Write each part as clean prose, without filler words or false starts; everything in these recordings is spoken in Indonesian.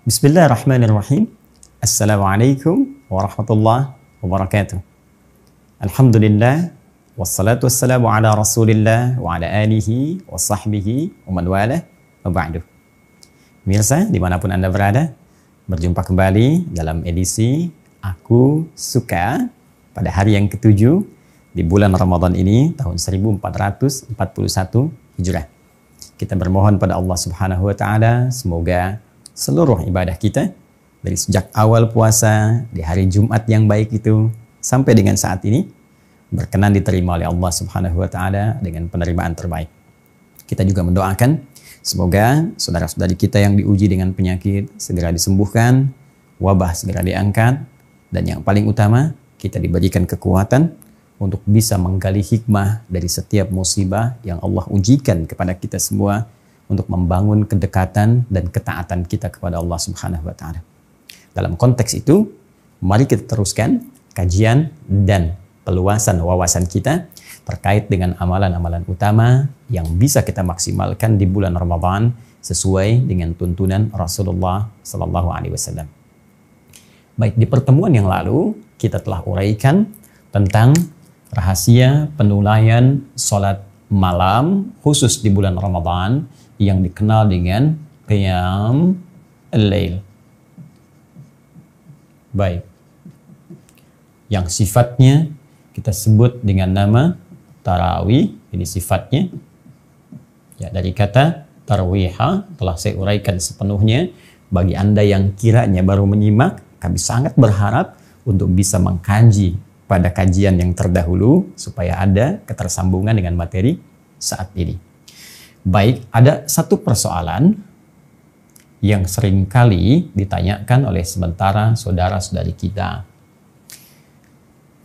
Bismillahirrahmanirrahim. Assalamualaikum warahmatullahi wabarakatuh. Alhamdulillah, wassalatu wassalamu ala rasulillah wa ala alihi wa sahbihi wa man walah wa ba'du. Pemirsa, dimanapun Anda berada, berjumpa kembali dalam edisi Aku Suka pada hari yang ke-7 di bulan Ramadan ini, tahun 1441 Hijrah. Kita bermohon pada Allah Subhanahu wa Ta'ala, semoga seluruh ibadah kita dari sejak awal puasa di hari Jumat yang baik itu sampai dengan saat ini berkenan diterima oleh Allah Subhanahu wa Ta'ala dengan penerimaan terbaik. Kita juga mendoakan semoga saudara-saudari kita yang diuji dengan penyakit segera disembuhkan, wabah segera diangkat, dan yang paling utama kita diberikan kekuatan untuk bisa menggali hikmah dari setiap musibah yang Allah ujikan kepada kita semua untuk membangun kedekatan dan ketaatan kita kepada Allah Subhanahu wa Ta'ala. Dalam konteks itu, mari kita teruskan kajian dan peluasan wawasan kita terkait dengan amalan-amalan utama yang bisa kita maksimalkan di bulan Ramadan sesuai dengan tuntunan Rasulullah Sallallahu Alaihi Wasallam. Baik, di pertemuan yang lalu kita telah uraikan tentang rahasia penulaian sholat malam khusus di bulan Ramadan yang dikenal dengan Qiyam al-Lail. Baik. Yang sifatnya kita sebut dengan nama tarawih, ini sifatnya. Ya, dari kata tarwiha telah saya uraikan sepenuhnya. Bagi Anda yang kiranya baru menyimak, kami sangat berharap untuk bisa mengkaji pada kajian yang terdahulu supaya ada ketersambungan dengan materi saat ini. Baik, ada satu persoalan yang seringkali ditanyakan oleh sementara saudara-saudari kita.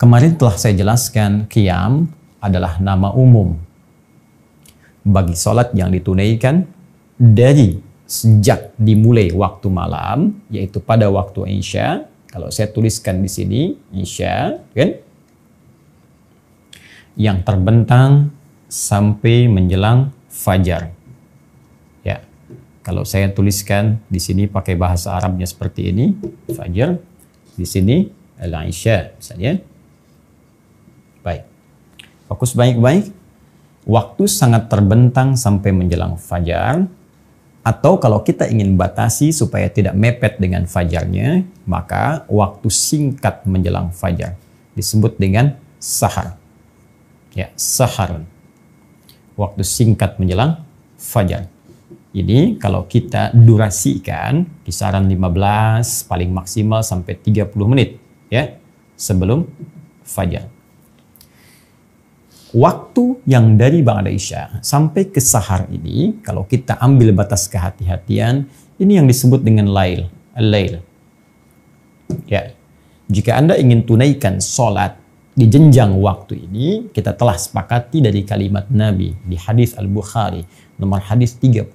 Kemarin telah saya jelaskan, qiyam adalah nama umum bagi sholat yang ditunaikan dari sejak dimulai waktu malam, yaitu pada waktu Isya. Kalau saya tuliskan di sini, Isya, kan? Yang terbentang sampai menjelang fajar. Ya, kalau saya tuliskan di sini pakai bahasa Arabnya seperti ini, fajar. Di sini al-Isya, misalnya. Baik. Fokus baik-baik. Waktu sangat terbentang sampai menjelang fajar. Atau kalau kita ingin batasi supaya tidak mepet dengan fajarnya, maka waktu singkat menjelang fajar disebut dengan sahar. Ya, saharun. Waktu singkat menjelang fajar. Ini kalau kita durasikan kisaran 15 paling maksimal sampai 30 menit ya sebelum fajar. Waktu yang dari ba'da Isya sampai ke sahar ini kalau kita ambil batas kehati-hatian, ini yang disebut dengan lail, al-lail. Ya. Jika Anda ingin tunaikan sholat di jenjang waktu ini, kita telah sepakati dari kalimat Nabi di hadis Al-Bukhari nomor hadis 37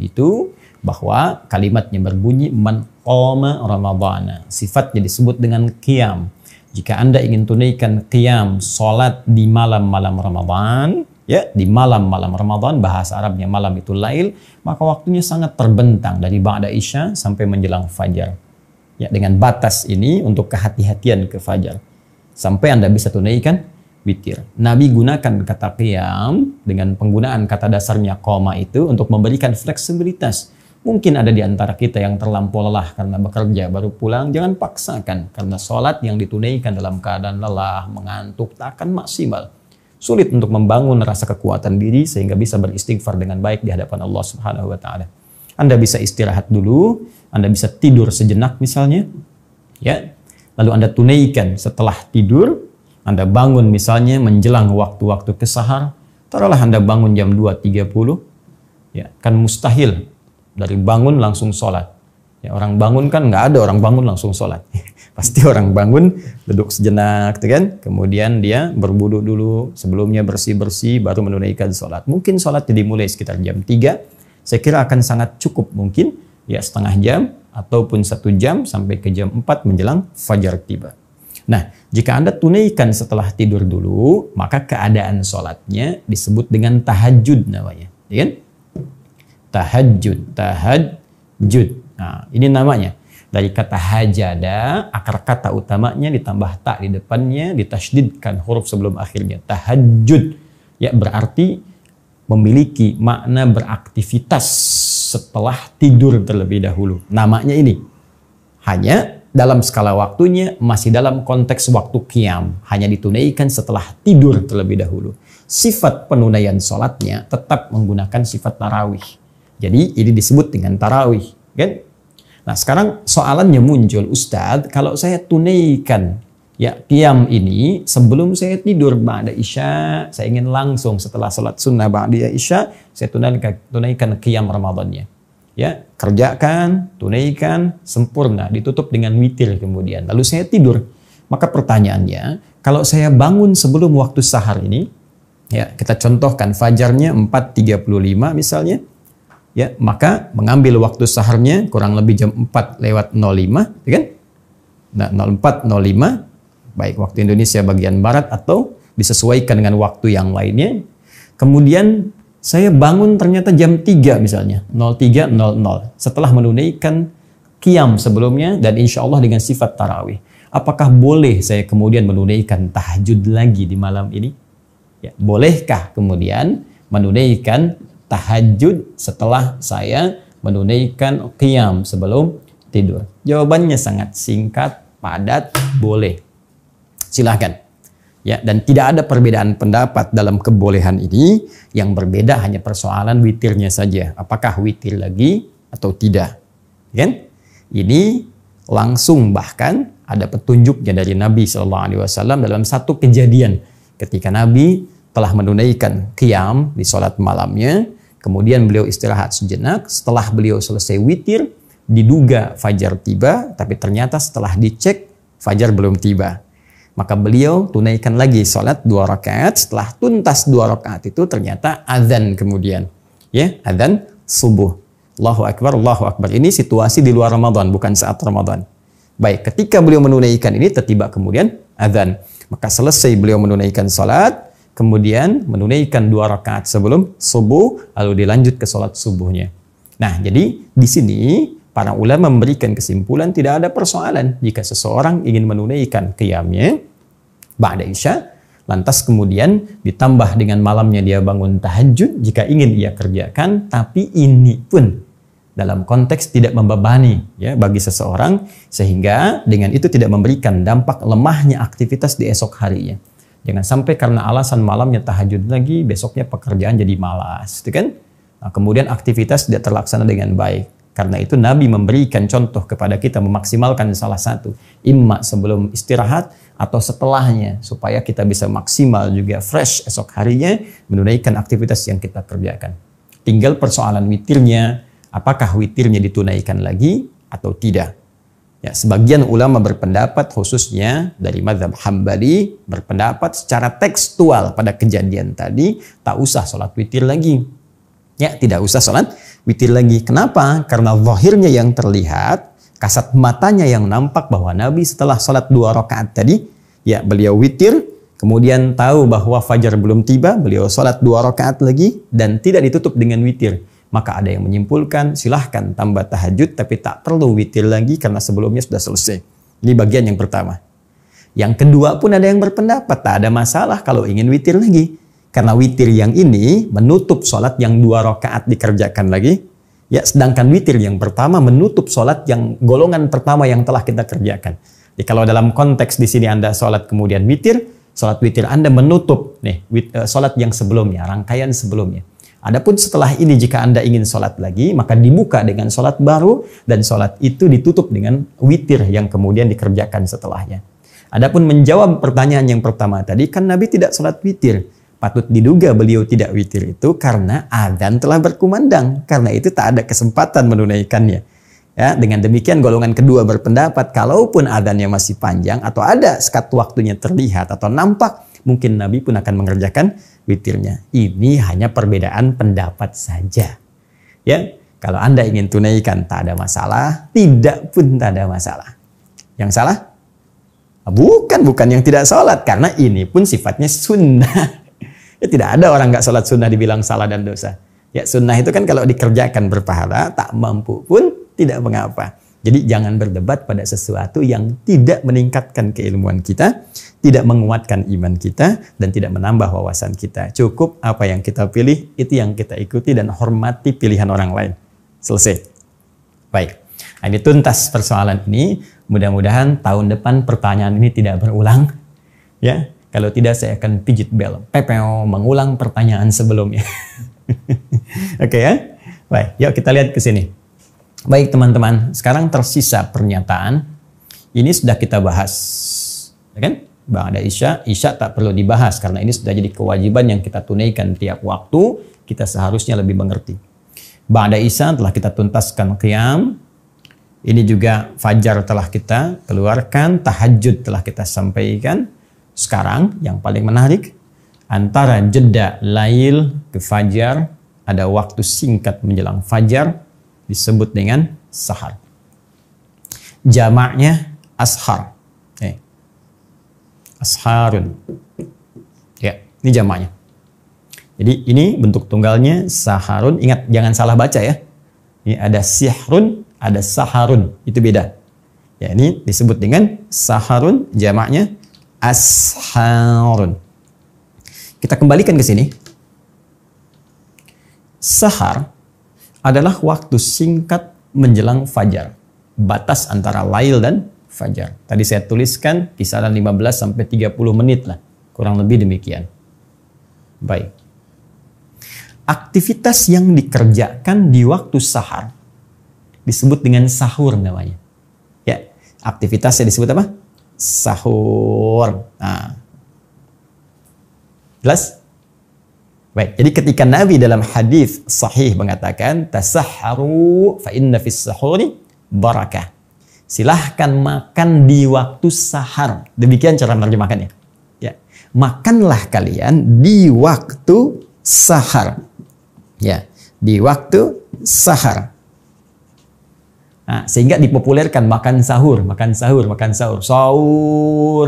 itu, bahwa kalimatnya berbunyi man qama ramadhana. Sifatnya disebut dengan qiyam. Jika Anda ingin tunaikan qiyam, sholat di malam-malam Ramadan, ya, di malam-malam Ramadan, bahasa Arabnya malam itu lail, maka waktunya sangat terbentang dari ba'da Isya sampai menjelang fajar. Ya, dengan batas ini untuk kehati-hatian ke fajar. Sampai Anda bisa tunaikan witir. Nabi gunakan kata qiyam dengan penggunaan kata dasarnya qoma itu untuk memberikan fleksibilitas. Mungkin ada di antara kita yang terlampau lelah karena bekerja baru pulang, jangan paksakan karena sholat yang ditunaikan dalam keadaan lelah, mengantuk, tak akan maksimal. Sulit untuk membangun rasa kekuatan diri sehingga bisa beristighfar dengan baik di hadapan Allah Subhanahu wa Ta'ala. Anda bisa istirahat dulu, Anda bisa tidur sejenak misalnya, ya. Lalu Anda tunaikan setelah tidur, Anda bangun misalnya menjelang waktu-waktu ke sahar, taruhlah Anda bangun jam 2.30, ya, kan mustahil dari bangun langsung sholat. Ya, orang bangun kan nggak ada orang bangun langsung sholat. Pasti orang bangun, duduk sejenak, kan? Kemudian dia berwudu dulu, sebelumnya bersih-bersih, baru menunaikan sholat. Mungkin sholatnya dimulai sekitar jam 3, saya kira akan sangat cukup mungkin, ya setengah jam, ataupun 1 jam sampai ke jam 4 menjelang fajar tiba. Nah, jika Anda tunaikan setelah tidur dulu, maka keadaan sholatnya disebut dengan tahajud namanya. Ya kan? Tahajud. Nah, ini namanya. Dari kata hajada, akar kata utamanya ditambah ta di depannya, ditasydidkan huruf sebelum akhirnya. Tahajud. Ya, berarti memiliki makna beraktivitas setelah tidur terlebih dahulu. Namanya ini. Hanya dalam skala waktunya masih dalam konteks waktu qiyam. Hanya ditunaikan setelah tidur terlebih dahulu. Sifat penunaian sholatnya tetap menggunakan sifat tarawih. Jadi ini disebut dengan tarawih. Kan? Nah, sekarang soalannya muncul, Ustadz, kalau saya tunaikan ya qiyam ini sebelum saya tidur ba'da isya, saya ingin langsung setelah sholat sunnah ba'da isya, saya tunaikan qiyam Ramadannya. Ya, kerjakan, tunaikan, sempurna, ditutup dengan witir kemudian. Lalu saya tidur. Maka pertanyaannya, kalau saya bangun sebelum waktu sahar ini, ya, kita contohkan fajarnya 4.35 misalnya, ya, maka mengambil waktu saharnya kurang lebih jam 4:05, ya kan? Nah, 04:05, baik waktu Indonesia bagian barat atau disesuaikan dengan waktu yang lainnya. Kemudian saya bangun ternyata jam 3 misalnya, 03:00, setelah menunaikan qiyam sebelumnya dan insya Allah dengan sifat tarawih. Apakah boleh saya kemudian menunaikan tahajud lagi di malam ini? Ya, bolehkah kemudian menunaikan tahajud setelah saya menunaikan qiyam sebelum tidur? Jawabannya sangat singkat, padat, boleh. Silahkan. Ya, dan tidak ada perbedaan pendapat dalam kebolehan ini. Yang berbeda hanya persoalan witirnya saja. Apakah witir lagi atau tidak? Kan? Ini langsung bahkan ada petunjuknya dari Nabi SAW dalam satu kejadian ketika Nabi telah menunaikan qiyam di sholat malamnya. Kemudian beliau istirahat sejenak. Setelah beliau selesai witir, diduga fajar tiba, tapi ternyata setelah dicek, fajar belum tiba. Maka beliau tunaikan lagi sholat 2 rakaat. Setelah tuntas 2 rakaat itu ternyata azan kemudian. Ya, azan subuh. Allahu Akbar, Allahu Akbar. Ini situasi di luar Ramadan, bukan saat Ramadan. Baik, ketika beliau menunaikan ini, tiba kemudian azan. Maka selesai beliau menunaikan sholat, kemudian menunaikan 2 rakaat sebelum subuh, lalu dilanjut ke sholat subuhnya. Nah, jadi di sini para ulama memberikan kesimpulan tidak ada persoalan jika seseorang ingin menunaikan qiyamnya ba'da isya, lantas kemudian ditambah dengan malamnya dia bangun tahajud jika ingin ia kerjakan, tapi ini pun dalam konteks tidak membebani ya bagi seseorang, sehingga dengan itu tidak memberikan dampak lemahnya aktivitas di esok harinya. Jangan sampai karena alasan malamnya tahajud lagi, besoknya pekerjaan jadi malas, gitu kan? Nah, kemudian aktivitas tidak terlaksana dengan baik. Karena itu Nabi memberikan contoh kepada kita memaksimalkan salah satu, imma sebelum istirahat atau setelahnya, supaya kita bisa maksimal juga fresh esok harinya menunaikan aktivitas yang kita kerjakan. Tinggal persoalan witirnya, apakah witirnya ditunaikan lagi atau tidak. Ya, sebagian ulama berpendapat, khususnya dari mazhab Hambali, berpendapat secara tekstual pada kejadian tadi, tak usah sholat witir lagi. Ya, tidak usah sholat witir lagi. Kenapa? Karena zahirnya yang terlihat, kasat matanya yang nampak bahwa Nabi setelah sholat 2 rakaat tadi, ya beliau witir, kemudian tahu bahwa fajar belum tiba, beliau sholat 2 rakaat lagi, dan tidak ditutup dengan witir. Maka ada yang menyimpulkan, silahkan tambah tahajud, tapi tak perlu witir lagi karena sebelumnya sudah selesai. Ini bagian yang pertama. Yang kedua pun ada yang berpendapat, tak ada masalah kalau ingin witir lagi. Karena witir yang ini menutup sholat yang 2 rakaat dikerjakan lagi. Ya, sedangkan witir yang pertama menutup sholat yang golongan pertama yang telah kita kerjakan. Jadi kalau dalam konteks di sini Anda sholat kemudian witir, sholat witir Anda menutup nih sholat yang sebelumnya, rangkaian sebelumnya. Adapun setelah ini jika Anda ingin sholat lagi, maka dibuka dengan sholat baru dan sholat itu ditutup dengan witir yang kemudian dikerjakan setelahnya. Adapun menjawab pertanyaan yang pertama tadi, kan Nabi tidak sholat witir. Patut diduga beliau tidak witir itu karena adzan telah berkumandang. Karena itu tak ada kesempatan menunaikannya. Ya, dengan demikian golongan kedua berpendapat, kalaupun adzannya masih panjang atau ada sekat waktunya terlihat atau nampak, mungkin Nabi pun akan mengerjakan witirnya. Ini hanya perbedaan pendapat saja. Ya, kalau Anda ingin tunaikan tak ada masalah, tidak pun tak ada masalah. Yang salah? Bukan yang tidak sholat, karena ini pun sifatnya sunnah. Ya, tidak ada orang nggak sholat sunnah dibilang salah dan dosa. Ya, sunnah itu kan kalau dikerjakan berpahala, tak mampu pun tidak mengapa. Jadi jangan berdebat pada sesuatu yang tidak meningkatkan keilmuan kita, tidak menguatkan iman kita, dan tidak menambah wawasan kita. Cukup apa yang kita pilih, itu yang kita ikuti dan hormati pilihan orang lain. Selesai. Baik. Nah, ini tuntas persoalan ini. Mudah-mudahan tahun depan pertanyaan ini tidak berulang. Ya, kalau tidak saya akan pijit bel. Pepeo mengulang pertanyaan sebelumnya. Oke ya. Baik, yuk kita lihat ke sini. Baik teman-teman, sekarang tersisa pernyataan. Ini sudah kita bahas, ya kan? Ba'da Isya tak perlu dibahas karena ini sudah jadi kewajiban yang kita tunaikan tiap waktu. Kita seharusnya lebih mengerti. Ba'da Isya telah kita tuntaskan qiyam. Ini juga fajar telah kita keluarkan, tahajud telah kita sampaikan. Sekarang yang paling menarik, antara jeda lail ke fajar ada waktu singkat menjelang fajar, disebut dengan sahar. Jamaknya ashar. Asharun. Ya, ini jamaknya. Jadi ini bentuk tunggalnya saharun. Ingat, jangan salah baca ya. Ini ada sihrun, ada saharun. Itu beda. Ya, ini disebut dengan saharun, jamaknya asharun. Kita kembalikan ke sini. Sahar adalah waktu singkat menjelang fajar. Batas antara lail dan fajar. Tadi saya tuliskan kisaran 15-30 menit lah. Kurang lebih demikian. Baik. Aktivitas yang dikerjakan di waktu sahar disebut dengan sahur namanya. Ya, aktivitasnya disebut apa? Sahur. Nah. Jelas? Baik, jadi ketika Nabi dalam hadis sahih mengatakan tasahharu fa inna fis sahuri barakah. Silahkan makan di waktu sahar. Demikian cara menerjemahkannya. Ya. Makanlah kalian di waktu sahar. Ya, di waktu sahar. Nah, sehingga dipopulerkan makan sahur, makan sahur, makan sahur. Sahur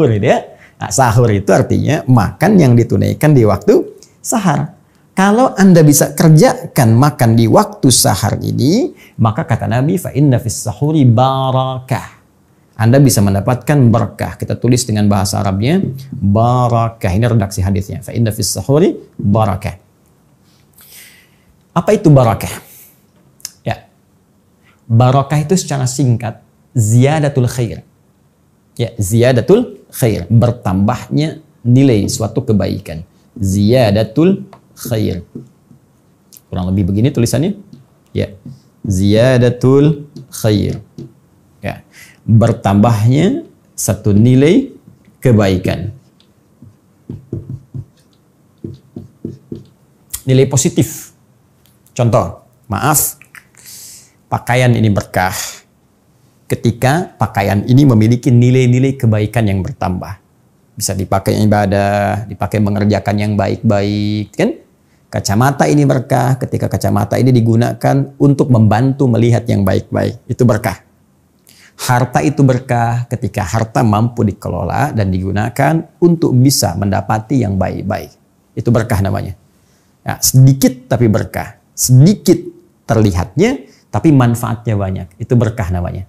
gitu ya. Nah, sahur itu artinya makan yang ditunaikan di waktu sahar. Kalau Anda bisa kerjakan makan di waktu sahar ini, maka kata Nabi, fa inna fis sahuri barakah. Anda bisa mendapatkan berkah. Kita tulis dengan bahasa Arabnya barakah. Ini redaksi hadisnya. Fa inna fis sahuri barakah. Apa itu barakah? Ya. Barakah itu secara singkat ziyadatul khair. Ya, ziyadatul khair, bertambahnya nilai suatu kebaikan. Ziyadatul khair. Kurang lebih begini tulisannya. Ya. Ziyadatul khair. Ya. Bertambahnya satu nilai kebaikan. Nilai positif. Contoh, maaf, pakaian ini berkah ketika pakaian ini memiliki nilai-nilai kebaikan yang bertambah. Bisa dipakai ibadah, dipakai mengerjakan yang baik-baik, kan? Kacamata ini berkah ketika kacamata ini digunakan untuk membantu melihat yang baik-baik. Itu berkah. Harta itu berkah ketika harta mampu dikelola dan digunakan untuk bisa mendapati yang baik-baik. Itu berkah namanya. Ya, sedikit tapi berkah. Sedikit terlihatnya tapi manfaatnya banyak. Itu berkah namanya.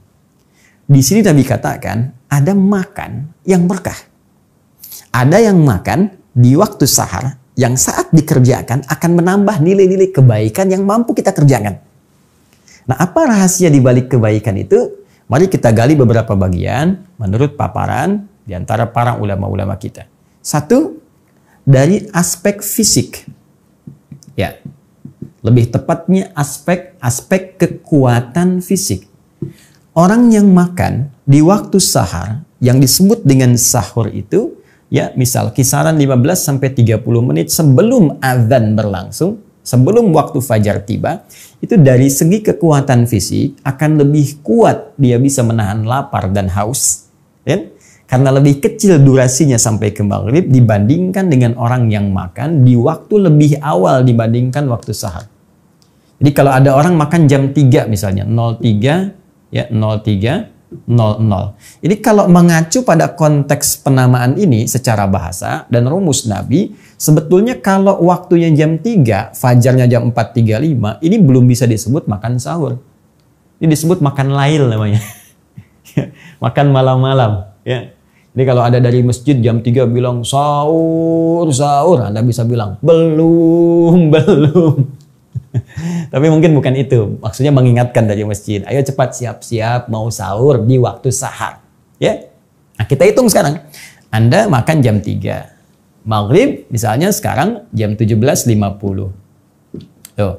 Di sini Nabi katakan ada makan yang berkah. Ada yang makan di waktu sahar yang saat dikerjakan akan menambah nilai-nilai kebaikan yang mampu kita kerjakan. Nah, apa rahasia di balik kebaikan itu? Mari kita gali beberapa bagian menurut paparan di antara para ulama-ulama kita. Satu, dari aspek fisik. Ya. Lebih tepatnya aspek kekuatan fisik. Orang yang makan di waktu sahar yang disebut dengan sahur itu, ya misal kisaran 15-30 menit sebelum azan berlangsung, sebelum waktu fajar tiba, itu dari segi kekuatan fisik akan lebih kuat dia bisa menahan lapar dan haus. Ya? Karena lebih kecil durasinya sampai ke maghrib dibandingkan dengan orang yang makan di waktu lebih awal dibandingkan waktu sahar. Jadi kalau ada orang makan jam 3 misalnya, 03, ya 03.00. Ini kalau mengacu pada konteks penamaan ini secara bahasa dan rumus Nabi, sebetulnya kalau waktunya jam 3, fajarnya jam 4.35, ini belum bisa disebut makan sahur. Ini disebut makan lail namanya. Makan malam-malam. Ya. Jadi kalau ada dari masjid jam 3 bilang sahur, sahur, Anda bisa bilang belum, belum. Tapi mungkin bukan itu. Maksudnya mengingatkan dari masjid. Ayo cepat siap-siap mau sahur di waktu sahar. Ya. Nah, kita hitung sekarang. Anda makan jam 3. Maghrib misalnya sekarang jam 17.50. Tuh.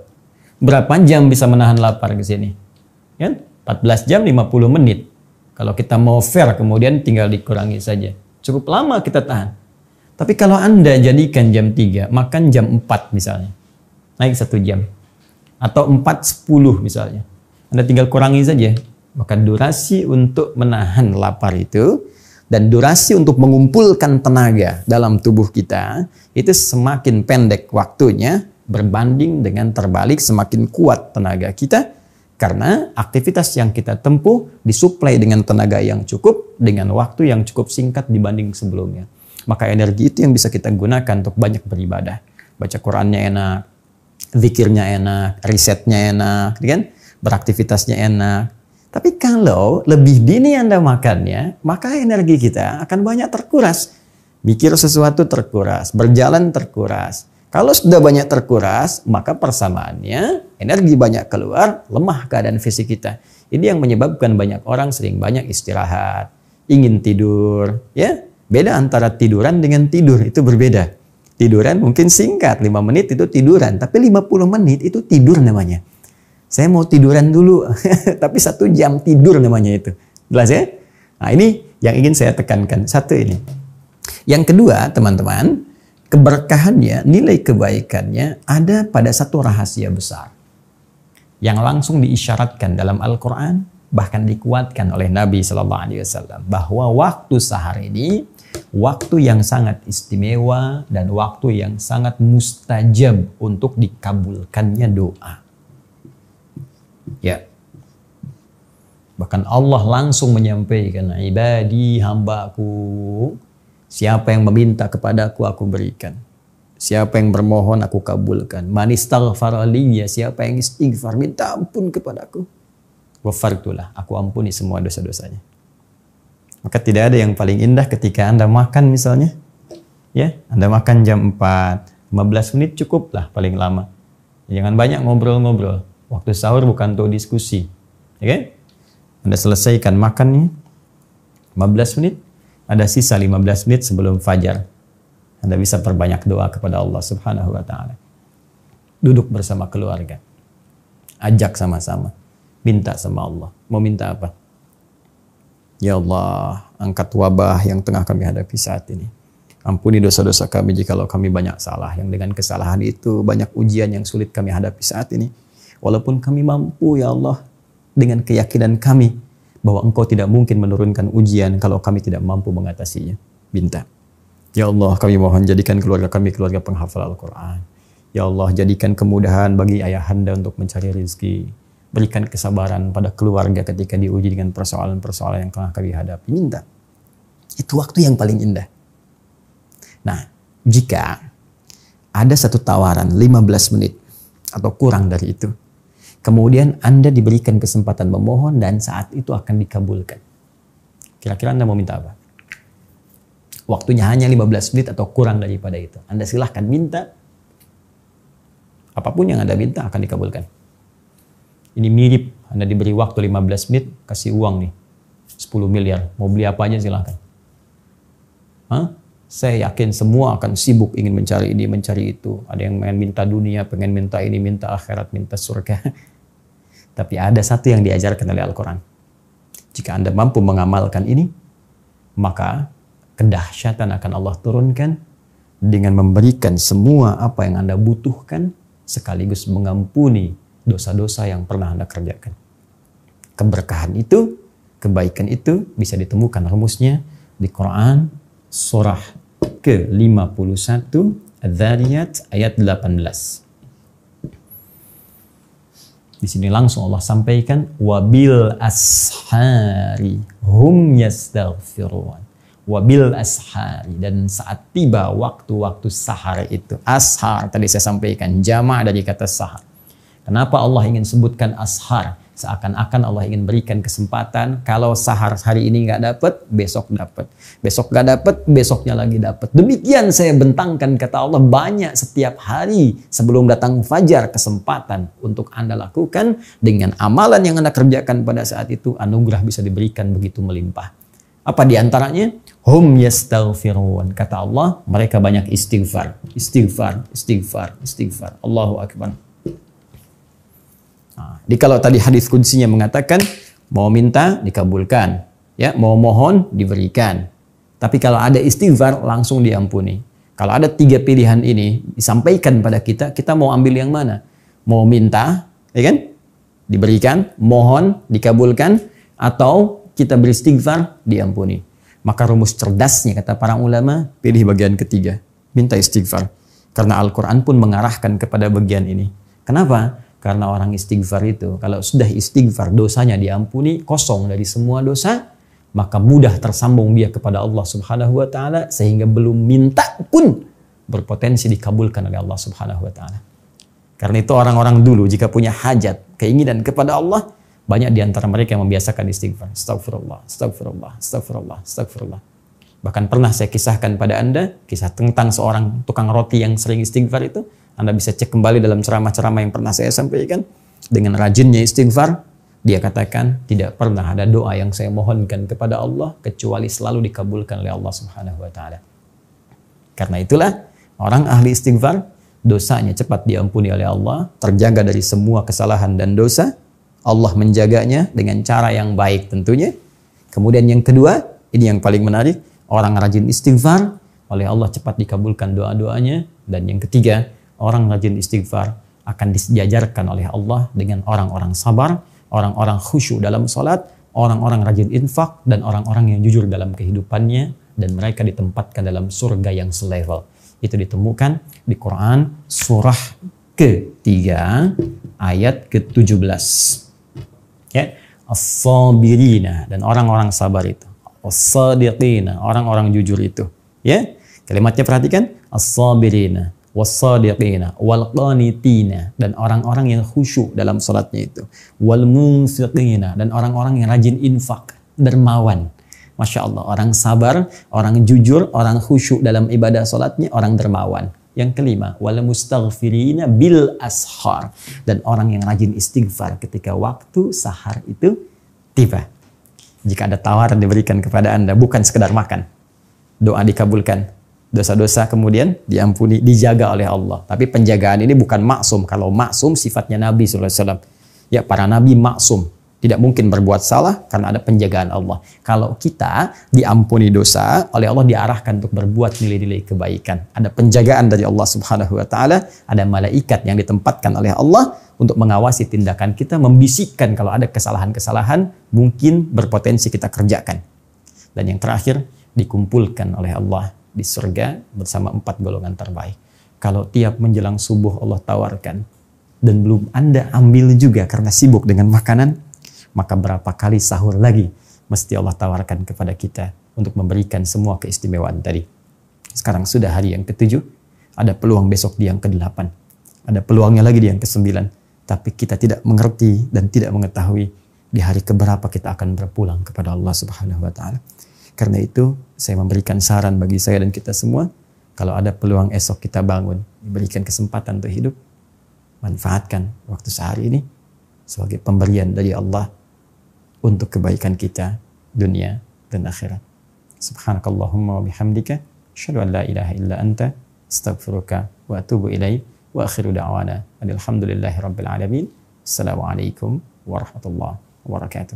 Berapa jam bisa menahan lapar ke sini? Ya? 14 jam 50 menit. Kalau kita mau fair kemudian tinggal dikurangi saja. Cukup lama kita tahan. Tapi kalau Anda jadikan jam 3, makan jam 4 misalnya. Naik 1 jam. Atau 4.10 misalnya. Anda tinggal kurangi saja. Maka durasi untuk menahan lapar itu dan durasi untuk mengumpulkan tenaga dalam tubuh kita itu semakin pendek waktunya berbanding dengan terbalik semakin kuat tenaga kita. Karena aktivitas yang kita tempuh disuplai dengan tenaga yang cukup dengan waktu yang cukup singkat dibanding sebelumnya. Maka energi itu yang bisa kita gunakan untuk banyak beribadah. Baca Qurannya enak, zikirnya enak, risetnya enak, kan? Beraktivitasnya enak. Tapi kalau lebih dini Anda makannya, maka energi kita akan banyak terkuras. Mikir sesuatu terkuras, berjalan terkuras. Kalau sudah banyak terkuras, maka persamaannya energi banyak keluar, lemah keadaan fisik kita. Ini yang menyebabkan banyak orang sering banyak istirahat, ingin tidur. Ya, beda antara tiduran dengan tidur, itu berbeda. Tiduran mungkin singkat, 5 menit itu tiduran, tapi 50 menit itu tidur namanya. Saya mau tiduran dulu, tapi 1 jam tidur namanya itu. Jelas ya? Nah ini yang ingin saya tekankan, satu ini. Yang kedua teman-teman, keberkahannya, nilai kebaikannya ada pada satu rahasia besar yang langsung diisyaratkan dalam Al-Quran, bahkan dikuatkan oleh Nabi SAW, bahwa waktu sahar ini waktu yang sangat istimewa dan waktu yang sangat mustajab untuk dikabulkannya doa. Ya, bahkan Allah langsung menyampaikan, ibadi hambaku, siapa yang meminta kepadaku, aku berikan. Siapa yang bermohon, aku kabulkan. Man istaghfara liya, siapa yang istighfar, minta ampun kepadaku, ghafartulah, aku ampuni semua dosa-dosanya. Maka tidak ada yang paling indah ketika Anda makan misalnya. Ya, Anda makan jam 4, 15 menit cukuplah paling lama. Jangan banyak ngobrol-ngobrol. Waktu sahur bukan untuk diskusi. Ya kan? Anda selesaikan makannya 15 menit. Ada sisa 15 menit sebelum fajar. Anda bisa perbanyak doa kepada Allah Subhanahu wa Ta'ala. Duduk bersama keluarga. Ajak sama-sama. Minta sama Allah. Mau minta apa? Ya Allah, angkat wabah yang tengah kami hadapi saat ini. Ampuni dosa-dosa kami jikalau kami banyak salah. Yang dengan kesalahan itu banyak ujian yang sulit kami hadapi saat ini. Walaupun kami mampu ya Allah, dengan keyakinan kami bahwa Engkau tidak mungkin menurunkan ujian kalau kami tidak mampu mengatasinya. Minta. Ya Allah, kami mohon jadikan keluarga kami keluarga penghafal Al-Quran. Ya Allah, jadikan kemudahan bagi ayahanda untuk mencari rezeki. Berikan kesabaran pada keluarga ketika diuji dengan persoalan-persoalan yang tengah kami hadapi. Minta. Itu waktu yang paling indah. Nah, jika ada satu tawaran 15 menit atau kurang dari itu, kemudian Anda diberikan kesempatan memohon dan saat itu akan dikabulkan. Kira-kira Anda mau minta apa? Waktunya hanya 15 menit atau kurang daripada itu. Anda silahkan minta. Apapun yang Anda minta akan dikabulkan. Ini mirip, Anda diberi waktu 15 menit, kasih uang nih. 10 miliar. Mau beli apa aja silahkan. Hah? Saya yakin semua akan sibuk ingin mencari ini, mencari itu. Ada yang pengen minta dunia, pengen minta ini, minta akhirat, minta surga. Tapi ada satu yang diajarkan oleh Al-Quran. Jika Anda mampu mengamalkan ini, maka kedahsyatan akan Allah turunkan dengan memberikan semua apa yang Anda butuhkan sekaligus mengampuni dosa-dosa yang pernah Anda kerjakan. Keberkahan itu, kebaikan itu bisa ditemukan rumusnya di Quran surah ke-51 Adz-Dzariyat ayat 18. Di sini langsung Allah sampaikan wabil ashari hum yastaghfirun. Wabil ashari, dan saat tiba waktu-waktu sahar itu. Ashar tadi saya sampaikan, jama' dari kata sahar. Kenapa Allah ingin sebutkan ashar? Seakan-akan Allah ingin berikan kesempatan, kalau sahar hari ini nggak dapat, besok dapat. Besok nggak dapat, besoknya lagi dapat. Demikian saya bentangkan, kata Allah, banyak setiap hari sebelum datang fajar kesempatan untuk Anda lakukan dengan amalan yang Anda kerjakan pada saat itu, anugerah bisa diberikan begitu melimpah. Apa diantaranya? Hum yastaghfirun. Kata Allah, mereka banyak istighfar. Istighfar, istighfar, istighfar. Allahu Akbar. Jadi kalau tadi hadis kutsinya mengatakan mau minta dikabulkan, ya, mau mohon diberikan. Tapi kalau ada istighfar langsung diampuni. Kalau ada 3 pilihan ini disampaikan pada kita, kita mau ambil yang mana? Mau minta, ya kan? Diberikan, mohon dikabulkan, atau kita beristighfar diampuni. Maka rumus cerdasnya kata para ulama, pilih bagian ketiga, minta istighfar. Karena Al-Quran pun mengarahkan kepada bagian ini. Kenapa? Karena orang istighfar itu, kalau sudah istighfar, dosanya diampuni, kosong dari semua dosa, maka mudah tersambung dia kepada Allah Subhanahu wa Ta'ala, sehingga belum minta pun berpotensi dikabulkan oleh Allah Subhanahu wa Ta'ala. Karena itu orang-orang dulu jika punya hajat, keinginan kepada Allah, banyak di antara mereka yang membiasakan istighfar. Astagfirullah, astagfirullah, astagfirullah, astagfirullah. Bahkan pernah saya kisahkan pada Anda, kisah tentang seorang tukang roti yang sering istighfar itu. Anda bisa cek kembali dalam ceramah-ceramah yang pernah saya sampaikan. Dengan rajinnya istighfar, dia katakan, tidak pernah ada doa yang saya mohonkan kepada Allah kecuali selalu dikabulkan oleh Allah Subhanahu wa Ta'ala. Karena itulah orang ahli istighfar, dosanya cepat diampuni oleh Allah, terjaga dari semua kesalahan dan dosa. Allah menjaganya dengan cara yang baik tentunya. Kemudian yang kedua, ini yang paling menarik, orang rajin istighfar, oleh Allah cepat dikabulkan doa-doanya. Dan yang ketiga, orang rajin istighfar akan disejajarkan oleh Allah dengan orang-orang sabar, orang-orang khusyuk dalam salat, orang-orang rajin infak, dan orang-orang yang jujur dalam kehidupannya, dan mereka ditempatkan dalam surga yang selevel. Itu ditemukan di Quran surah ketiga ayat ke-17. Ya, as-sabirina, dan orang-orang sabar itu. As-sadiqina, orang-orang jujur itu. Ya, kalimatnya perhatikan, as-sabirina, was-sadiqina, wal-qanitina, dan orang-orang yang khusyuk dalam salatnya itu. Wal-munfiqina, dan orang-orang yang rajin infak, dermawan. Masya Allah, orang sabar, orang jujur, orang khusyuk dalam ibadah salatnya, orang dermawan. Yang kelima, wal-mustaghfirina bil ashar, dan orang yang rajin istighfar ketika waktu sahar itu tiba. Jika ada tawaran diberikan kepada Anda, bukan sekedar makan, doa dikabulkan, dosa-dosa kemudian diampuni, dijaga oleh Allah. Tapi penjagaan ini bukan maksum. Kalau maksum sifatnya Nabi SAW. Ya, para Nabi maksum. Tidak mungkin berbuat salah karena ada penjagaan Allah. Kalau kita diampuni dosa, oleh Allah diarahkan untuk berbuat nilai-nilai kebaikan. Ada penjagaan dari Allah Subhanahu wa Ta'ala. Ada malaikat yang ditempatkan oleh Allah untuk mengawasi tindakan kita, membisikkan kalau ada kesalahan-kesalahan mungkin berpotensi kita kerjakan. Dan yang terakhir, dikumpulkan oleh Allah di surga bersama 4 golongan terbaik. Kalau tiap menjelang subuh Allah tawarkan dan belum Anda ambil juga karena sibuk dengan makanan, maka berapa kali sahur lagi mesti Allah tawarkan kepada kita untuk memberikan semua keistimewaan tadi. Sekarang sudah hari yang ke-7, ada peluang besok di yang ke-8, ada peluangnya lagi di yang ke-9, tapi kita tidak mengerti dan tidak mengetahui di hari keberapa kita akan berpulang kepada Allah Subhanahu wa Ta'ala. Karena itu, saya memberikan saran bagi saya dan kita semua, kalau ada peluang esok kita bangun, diberikan kesempatan untuk hidup, manfaatkan waktu sehari ini sebagai pemberian dari Allah untuk kebaikan kita, dunia dan akhirat. Subhanakallahumma wa bihamdika, asyhadu an la ilaha illa anta, astaghfiruka wa atubu ilaik, wa akhiru da'wana alhamdulillahi rabbil alamin. Assalamualaikum warahmatullahi wabarakatuh.